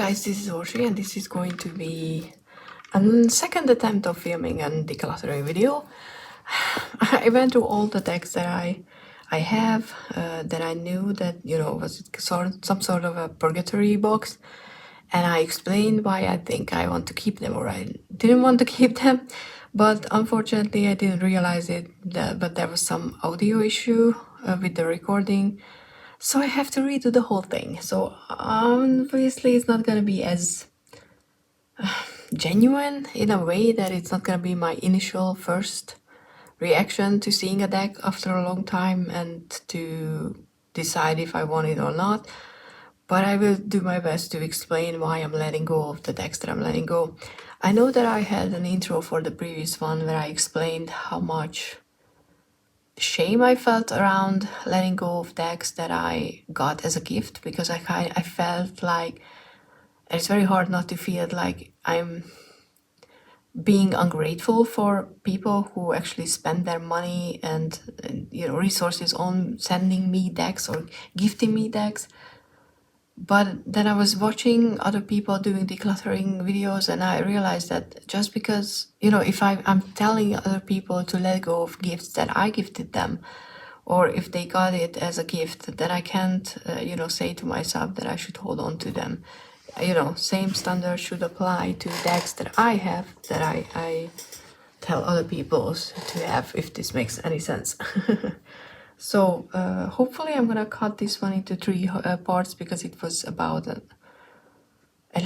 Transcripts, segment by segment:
guys, this is Orsi and this is going to be a second attempt of filming a decluttering video. I went through all the decks that I have that I knew that, you know, was some sort of a purgatory box, and I explained why I think I want to keep them or I didn't want to keep them, but unfortunately I didn't realize it, but there was some audio issue with the recording. So I have to redo the whole thing. So obviously it's not going to be as genuine in a way that it's not going to be my initial first reaction to seeing a deck after a long time and to decide if I want it or not. But I will do my best to explain why I'm letting go of the decks that I'm letting go. I know that I had an intro for the previous one where I explained how much shame I felt around letting go of decks that I got as a gift, because I felt like, and it's very hard not to feel like I'm being ungrateful for people who actually spend their money and you know, resources on sending me decks or gifting me decks. But then I was watching other people doing decluttering videos and I realized that just because, you know, if I'm telling other people to let go of gifts that I gifted them, or if they got it as a gift, then I can't, you know, say to myself that I should hold on to them. You know, same standard should apply to decks that I have, that I tell other people to have, if this makes any sense. So hopefully I'm gonna cut this one into 3 parts, because it was about an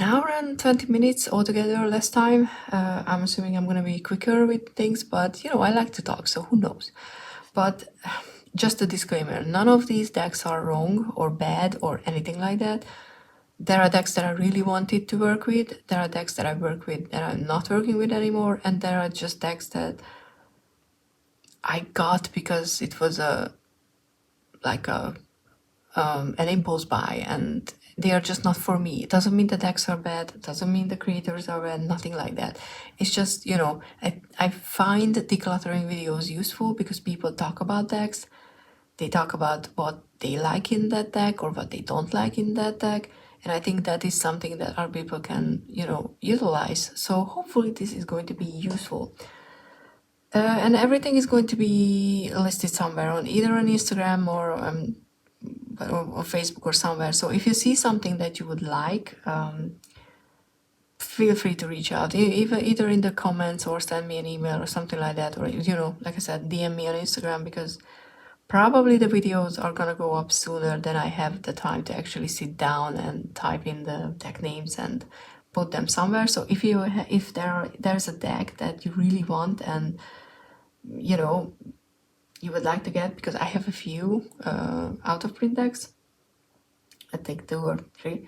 hour and 20 minutes altogether last time. I'm assuming I'm gonna be quicker with things, but you know, I like to talk, so who knows. But just a disclaimer, none of these decks are wrong or bad or anything like that. There are decks that I really wanted to work with, there are decks that I work with that I'm not working with anymore, and there are just decks that I got because it was an impulse buy, and they are just not for me. It doesn't mean the decks are bad, it doesn't mean the creators are bad, nothing like that. It's just, you know, I find decluttering videos useful because people talk about decks. They talk about what they like in that deck or what they don't like in that deck. And I think that is something that our people can, you know, utilize. So hopefully this is going to be useful. And everything is going to be listed somewhere on either on Instagram or Facebook or somewhere. So if you see something that you would like, feel free to reach out, either in the comments or send me an email or something like that. Or, you know, like I said, DM me on Instagram, because probably the videos are gonna go up sooner than I have the time to actually sit down and type in the deck names and put them somewhere. So if there's a deck that you really want and you know you would like to get, because I have a few out of print decks, I think 2 or 3,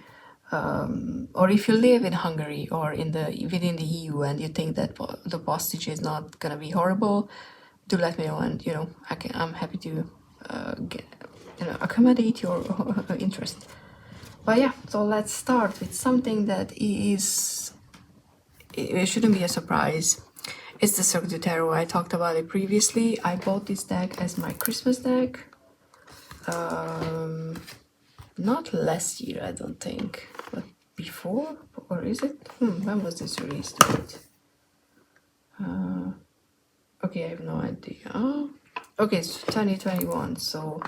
or if you live in Hungary or within the EU and you think that the postage is not gonna be horrible, do let me know, and you know, I'm happy to accommodate your interest. But yeah, so let's start with something that it shouldn't be a surprise. It's the Oceratero. I talked about it previously. I bought this deck as my Christmas deck. Not last year, I don't think, but before, or is it? When was this released? Okay, I have no idea. Okay, it's 2021, so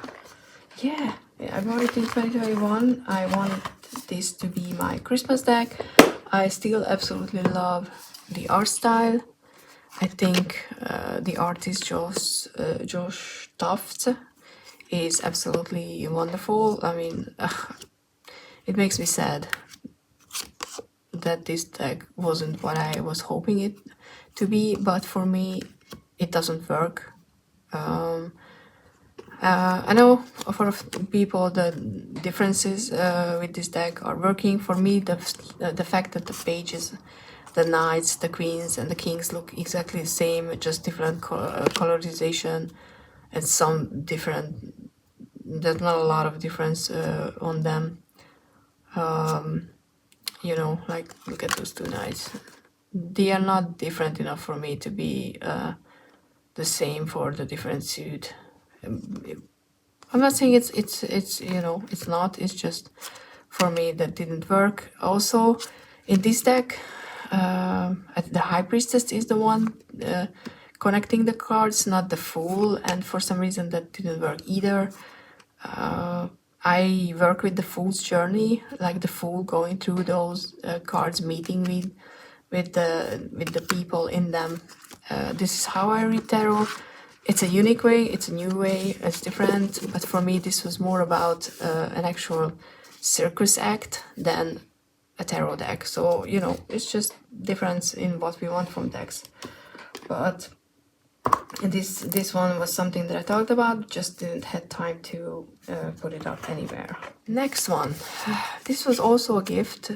yeah, I bought it in 2021. I wanted this to be my Christmas deck. I still absolutely love the art style. I think the artist Josh Tufts is absolutely wonderful. I mean, it makes me sad that this deck wasn't what I was hoping it to be, but for me it doesn't work. I know for people the differences with this deck are working. For me, the fact that the pages, the knights, the queens and the kings look exactly the same, just different colorization and some different, there's not a lot of difference on them. You know, like look at those 2 knights, they are not different enough for me to be the same for the different suit. I'm not saying it's you know, it's not, it's just for me that didn't work. Also, in this deck, the High Priestess is the one connecting the cards, not the Fool, and for some reason that didn't work either. I work with the Fool's journey, like the Fool going through those cards, meeting with the people in them. This is how I read tarot. It's a unique way, it's a new way, it's different, but for me this was more about an actual circus act than a tarot deck. So, you know, it's just difference in what we want from decks. But this one was something that I talked about, just didn't have time to put it up anywhere. Next one. This was also a gift.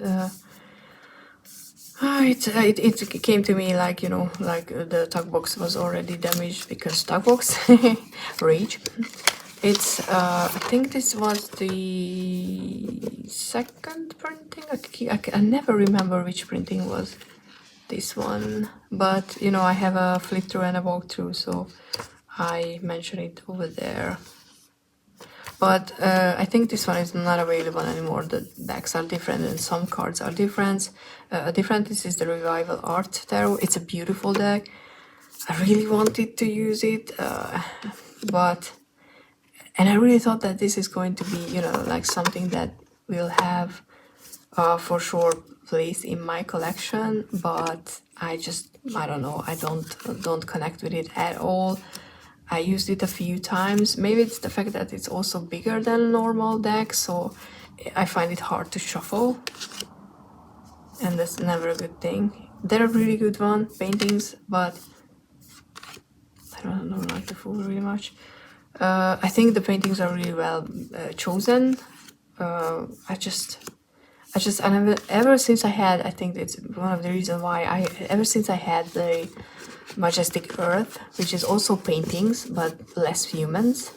It came to me like, you know, like the tug box was already damaged because tug box rage. It's I think this was the second printing. I never remember which printing was this one, but you know, I have a flip through and a walkthrough, so I mention it over there. But I think this one is not available anymore. The decks are different and some cards are different. This is the Revival Art Tarot. It's a beautiful deck. I really wanted to use it, and I really thought that this is going to be, you know, like something that will have for sure place in my collection, but I don't know, I don't connect with it at all. I used it a few times. Maybe it's the fact that it's also bigger than a normal deck, so I find it hard to shuffle, and that's never a good thing. They're a really good one, paintings, but I don't like the Fool really much. I think the paintings are really well chosen. Ever since I had, I think it's one of the reasons why ever since I had the Majestic Earth, which is also paintings but less humans,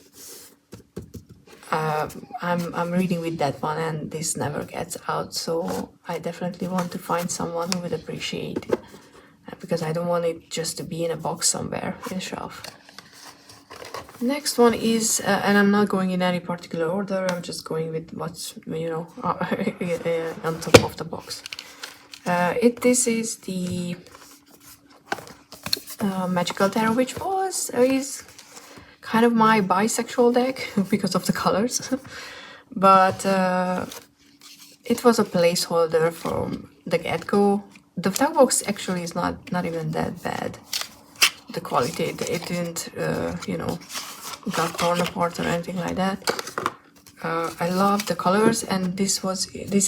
I'm reading with that one, and this never gets out, so I definitely want to find someone who would appreciate it, because I don't want it just to be in a box somewhere in a shelf. Next one is, and I'm not going in any particular order, I'm just going with what's, you know, on top of the box. This is the Magical Tarot, which is kind of my bisexual deck because of the colors. But it was a placeholder from the get-go. The tag box actually is not even that bad. The quality, it didn't, you know, got torn apart or anything like that. I love the colors, and this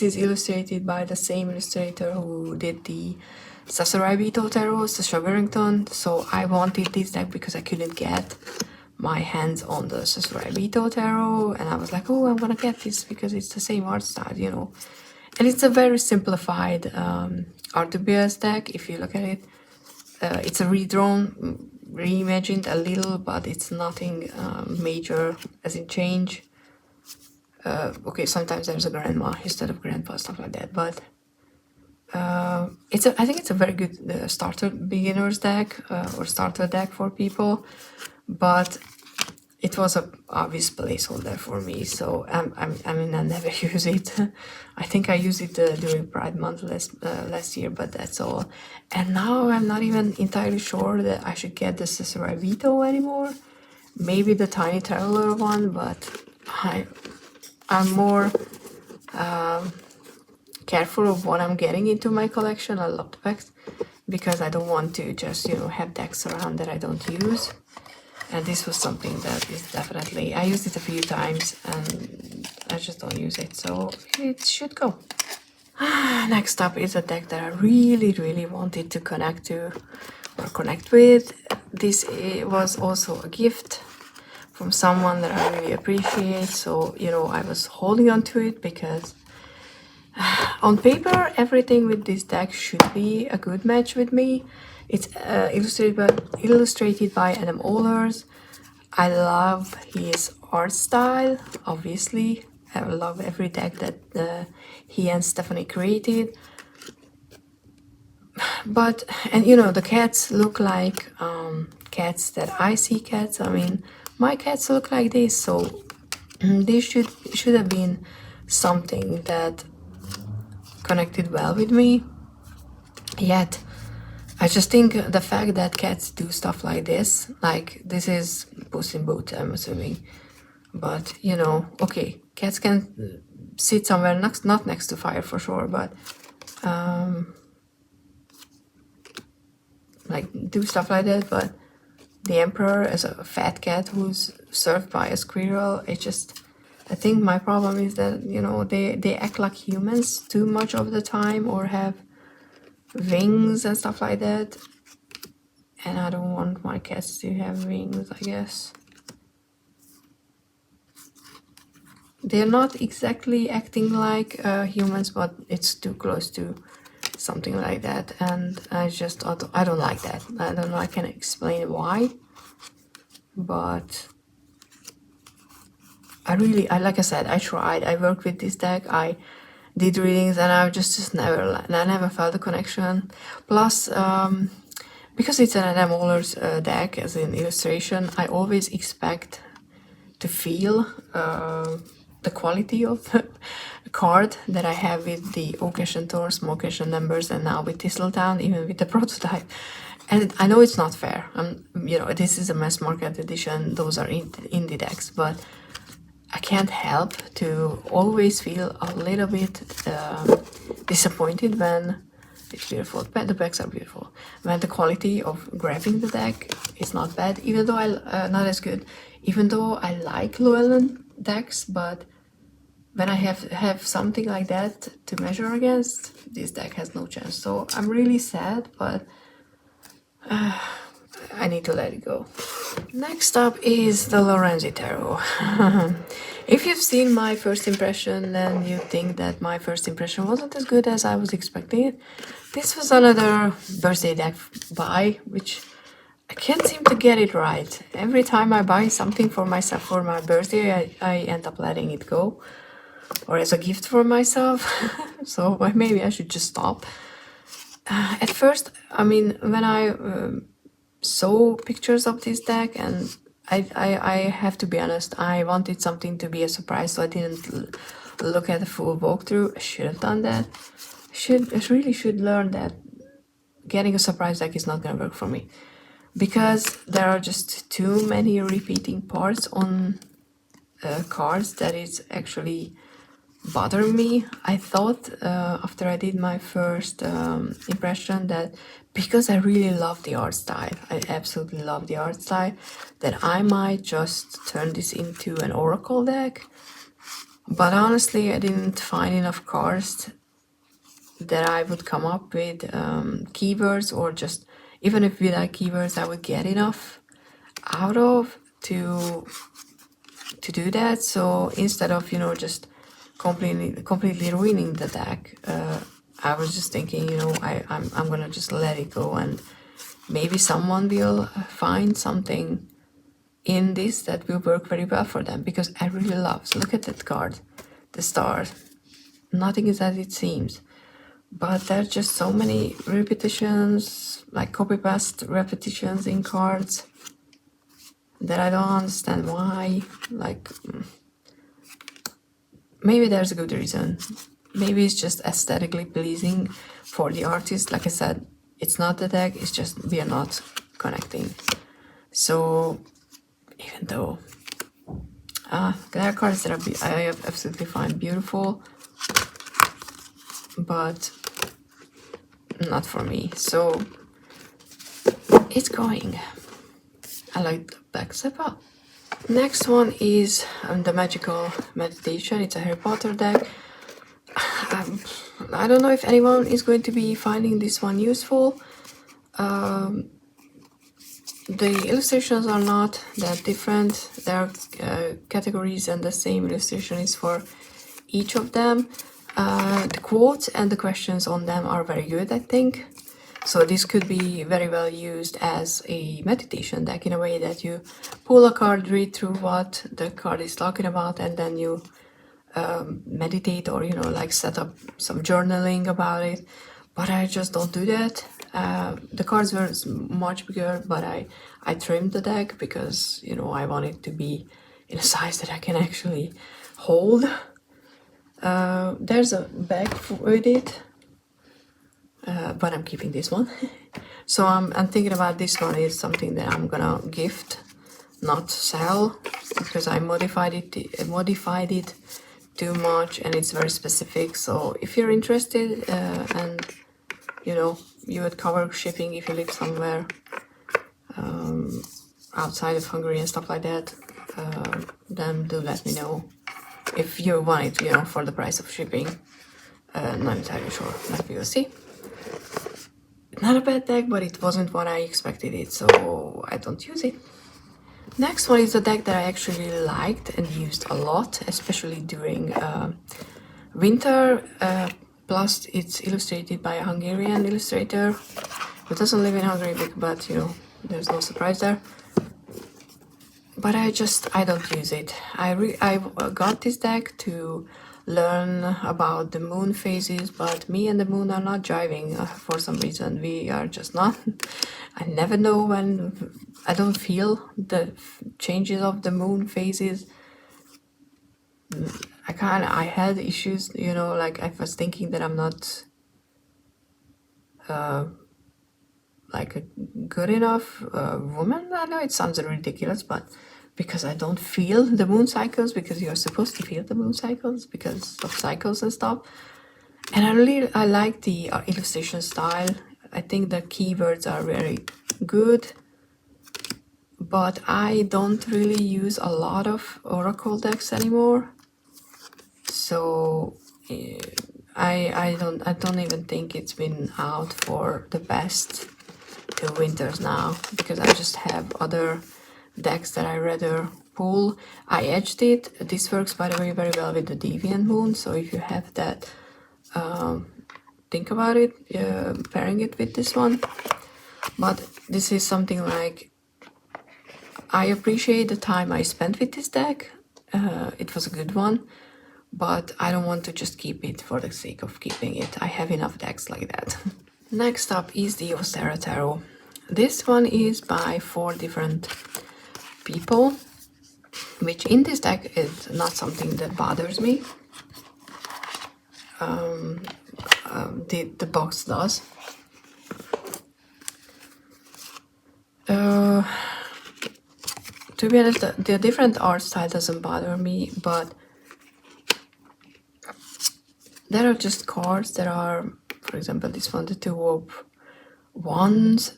is illustrated by the same illustrator who did the Sasarai Beetle Tarot, Sasha Barrington. So I wanted this deck because I couldn't get my hands on the Sasarai Beetle Tarot, and I was like, oh, I'm gonna get this because it's the same art style, you know. And it's a very simplified Artubias deck, if you look at it. It's a redrawn, reimagined a little, but it's nothing major as in change. Okay, sometimes there's a grandma instead of grandpa, stuff like that, but I think it's a very good starter beginner's deck or starter deck for people, but it was a obvious placeholder for me, so I mean I never use it. I think I used it during Pride Month last year, but that's all. And now I'm not even entirely sure that I should get the Sasarai Vito anymore. Maybe the Tiny Traveler one, but I'm more careful of what I'm getting into my collection. I love the decks because I don't want to just, you know, have decks around that I don't use. And this was something that is definitely, I used it a few times and I just don't use it, so it should go. Next up is a deck that I really wanted to connect to or connect with. This was also a gift from someone that I really appreciate, so, you know, I was holding on to it because on paper everything with this deck should be a good match with me. It's illustrated by Adam Ohlers. I love his art style, obviously. I love every deck that he and Stephanie created. But, and you know, the cats look like cats that I see cats. I mean, my cats look like this, so this should have been something that connected well with me. Yet I just think the fact that cats do stuff like this is Puss in Boots, I'm assuming. But, you know, okay, cats can sit somewhere not next to fire for sure, but like do stuff like that. But the Emperor as a fat cat who's served by a squirrel, I think my problem is that, you know, they act like humans too much of the time, or have wings and stuff like that. And I don't want my cats to have wings, I guess. They're not exactly acting like humans, but it's too close to something like that. And I don't like that. I don't know, I can explain why. But like I said, I tried. I worked with this deck. I did readings, and I never felt the connection. Plus, because it's an Adam Waller's deck, as in illustration, I always expect to feel the quality of the card that I have with the Ocean Tour, Smokesh Numbers, and now with Thistletown, even with the prototype. And I know it's not fair. You know, this is a mass market edition. Those are indie decks, but I can't help to always feel a little bit disappointed when it's beautiful. But the backs are beautiful. When the quality of grabbing the deck is not bad, even though not as good. Even though I like Llewellyn decks, but when I have something like that to measure against, this deck has no chance. So I'm really sad, but I need to let it go. Next up is the Lorenzie Tarot. If you've seen my first impression, then you think that my first impression wasn't as good as I was expecting. This was another birthday deck buy, which I can't seem to get it right. Every time I buy something for myself for my birthday, I end up letting it go. Or as a gift for myself. So maybe I should just stop. At first, I mean, when I saw pictures of this deck, and I have to be honest, I wanted something to be a surprise, so I didn't look at the full walkthrough. I should have done that. I really should learn that getting a surprise deck is not gonna work for me, because there are just too many repeating parts on cards that it's actually bothering me. I thought after I did my first impression that because I really love the art style, I absolutely love the art style, that I might just turn this into an oracle deck. But honestly, I didn't find enough cards that I would come up with keywords, or just even if without keywords I would get enough out of to do that. So instead of, you know, just completely ruining the deck, I was just thinking, you know, I'm gonna just let it go, and maybe someone will find something in this that will work very well for them, because I really love, so look at that card, the stars. Nothing is as it seems, but there's just so many repetitions, like copy-paste repetitions in cards, that I don't understand why. Like, maybe there's a good reason. Maybe it's just aesthetically pleasing for the artist. Like I said, it's not the deck, it's just we are not connecting. So even though there are cards that I absolutely find beautiful, but not for me. So it's going. I like the back step up. Next one is the Magical Meditation. It's a Harry Potter deck. I don't know if anyone is going to be finding this one useful. The illustrations are not that different. There are categories, and the same illustration is for each of them. The quotes and the questions on them are very good, I think. So this could be very well used as a meditation deck, in a way that you pull a card, read through what the card is talking about, and then you meditate, or, you know, like set up some journaling about it. But I just don't do that. The cards were much bigger, but I trimmed the deck because, you know, I want it to be in a size that I can actually hold. There's a bag with it, but I'm keeping this one. So I'm thinking about this one is something that I'm gonna gift, not sell, because I modified it too much and it's very specific. So if you're interested and you know you would cover shipping if you live somewhere outside of Hungary and stuff like that, then do let me know. If you want it, you know, for the price of shipping, not entirely sure, but we will see. Not a bad deck, but it wasn't what I expected it, so I don't use it. Next one is a deck that I actually liked and used a lot, especially during winter. Plus, it's illustrated by a Hungarian illustrator who doesn't live in Hungary, but you know, there's no surprise there. But I don't use it. I got this deck to learn about the moon phases, but me and the moon are not jiving for some reason. We are just not. I never know when. I don't feel the changes of the moon phases. I had issues, you know, like I was thinking that I'm not like a good enough woman. I know it sounds ridiculous, but because I don't feel the moon cycles, because you're supposed to feel the moon cycles because of cycles and stuff. And I like the illustration style. I think the keywords are very good, but I don't really use a lot of oracle decks anymore. So I don't even think it's been out for the best till winters now, because I just have other decks that I rather pull. I edged it. This works, by the way, very well with the Deviant Moon, so if you have that, think about it, pairing it with this one. But this is something like, I appreciate the time I spent with this deck. It was a good one, but I don't want to just keep it for the sake of keeping it. I have enough decks like that. Next up is the Oceratero. This one is by 4 different people, which in this deck is not something that bothers me. The box does. To be honest, the different art style doesn't bother me, but there are just cards that are, for example, this one, the 2 of Wands,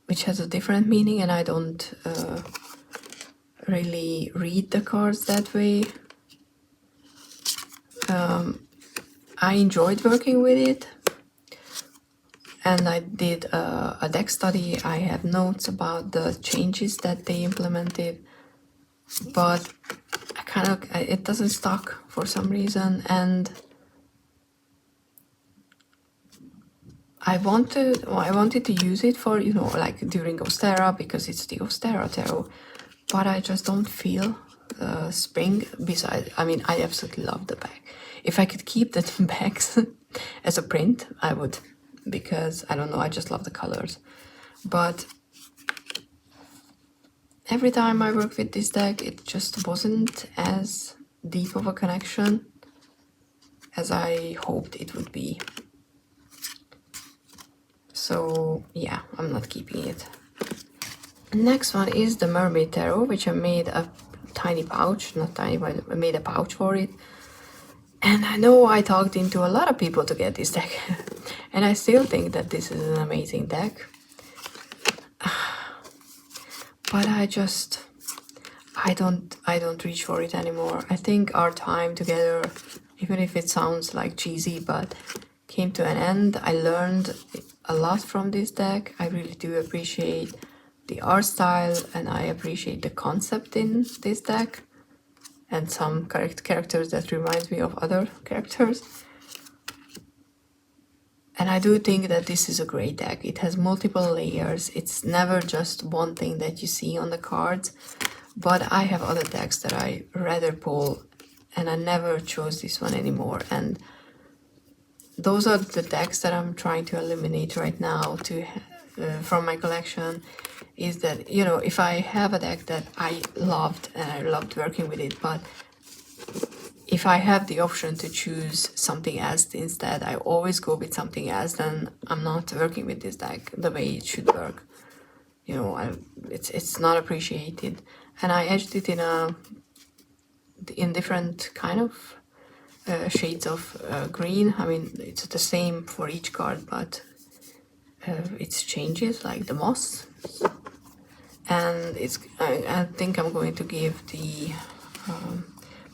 which has a different meaning, and I don't really read the cards that way. I enjoyed working with it, and I did a deck study. I have notes about the changes that they implemented, but it doesn't stuck for some reason, and I wanted to use it for, you know, like during Ostera, because it's the Oceratero, but I just don't feel spring. Besides, I mean, I absolutely love the bag. If I could keep the bags as a print, I would, because I don't know, I just love the colors. But every time I work with this deck, it just wasn't as deep of a connection as I hoped it would be. So yeah, I'm not keeping it. Next one is the Mermaid Tarot, which I made a tiny pouch, not tiny, but I made a pouch for it. And I know I talked into a lot of people to get this deck, and I still think that this is an amazing deck. But I don't reach for it anymore. I think our time together, even if it sounds like cheesy, but came to an end. I learned a lot from this deck. I really do appreciate the art style, and I appreciate the concept in this deck, and some characters that remind me of other characters. And I do think that this is a great deck. It has multiple layers. It's never just one thing that you see on the cards, but I have other decks that I rather pull, and I never chose this one anymore. And those are the decks that I'm trying to eliminate right now from my collection. Is that, you know, if I have a deck that I loved and I loved working with it, but if I have the option to choose something else instead, I always go with something else. Then I'm not working with this deck the way it should work. You know, it's not appreciated. And I edged it in different kind of shades of green. I mean, it's the same for each card, but it changes, like the moss. And I think I'm going to give the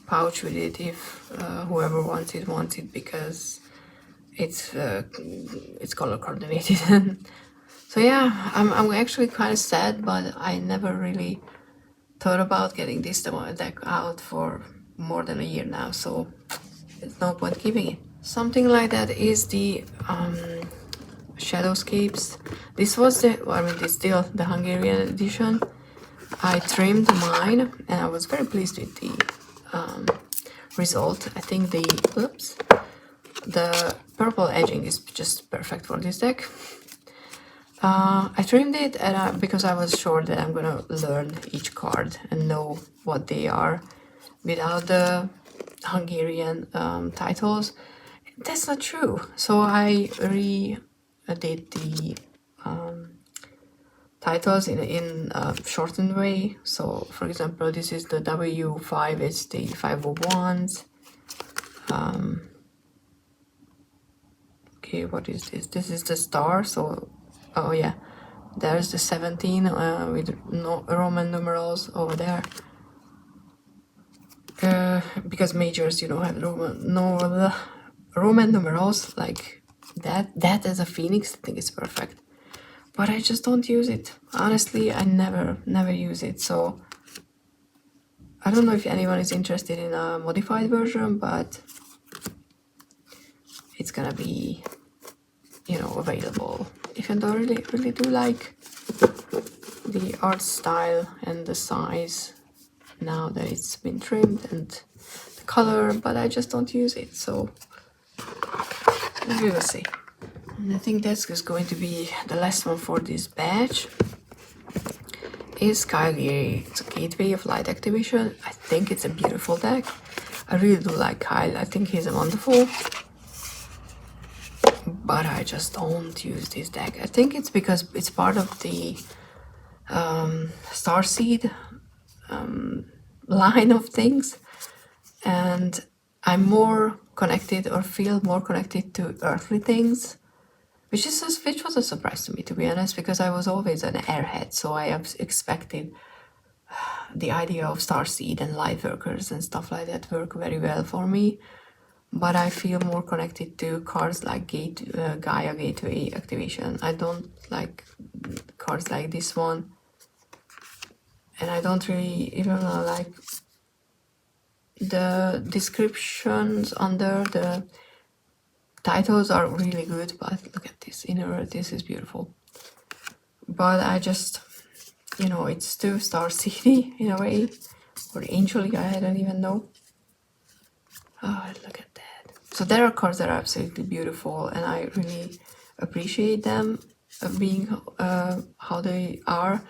pouch with it if whoever wants it, because it's color coordinated. So yeah, I'm actually kind of sad, but I never really thought about getting this deck out for more than a year now, so there's no point keeping it. Something like that is the Shadowscapes. This was it's still the Hungarian edition. I trimmed mine and I was very pleased with the result. I think the purple edging is just perfect for this deck. I trimmed it and because I was sure that I'm gonna learn each card and know what they are without the Hungarian titles. That's not true. So I redid the titles in a shortened way. So for example, this is the W5, it's the 501s. Okay, what is this? This is the star. So oh yeah, there's the 17 with no Roman numerals over there. Because majors, you know, have Roman numerals like that. That as a phoenix, I think is perfect. But I just don't use it. Honestly, I never use it. So I don't know if anyone is interested in a modified version, but it's gonna be, you know, available. If you don't really do like the art style and the size now that it's been trimmed and the color, but I just don't use it, so we will see. And I think that's just going to be the last one for this batch. Is Kyle. It's a Gateway of Light activation. I think it's a beautiful deck. I really do like Kyle. I think he's a wonderful, but I just don't use this deck. I think it's because it's part of the Starseed line of things, and I'm more connected or feel more connected to earthly things, which was a surprise to me, to be honest, because I was always an airhead, so I expected the idea of Starseed and Lightworkers and stuff like that work very well for me. But I feel more connected to cards like Gaia Gateway activation. I don't like cards like this one, and I don't really even like the descriptions under the titles are really good, but look at this inner earth. This is beautiful. But I just, you know, it's too Star City in a way, or Angelic, I don't even know. Oh, look at that. So there are cards that are absolutely beautiful, and I really appreciate them being how they are.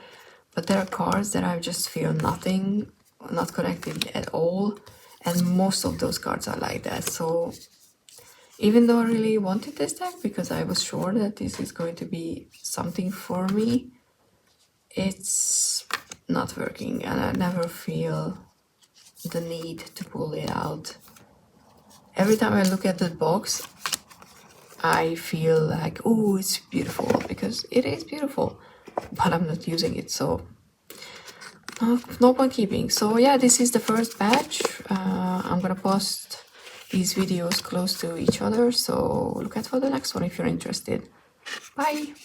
But there are cards that I just feel nothing, not connected at all, and most of those cards are like that. So even though I really wanted this deck because I was sure that this is going to be something for me, it's not working, and I never feel the need to pull it out. Every time I look at the box, I feel like, oh, it's beautiful, because it is beautiful, but I'm not using it, so no point keeping. So yeah, this is the first batch. I'm gonna post these videos close to each other, so look out for the next one if you're interested. Bye!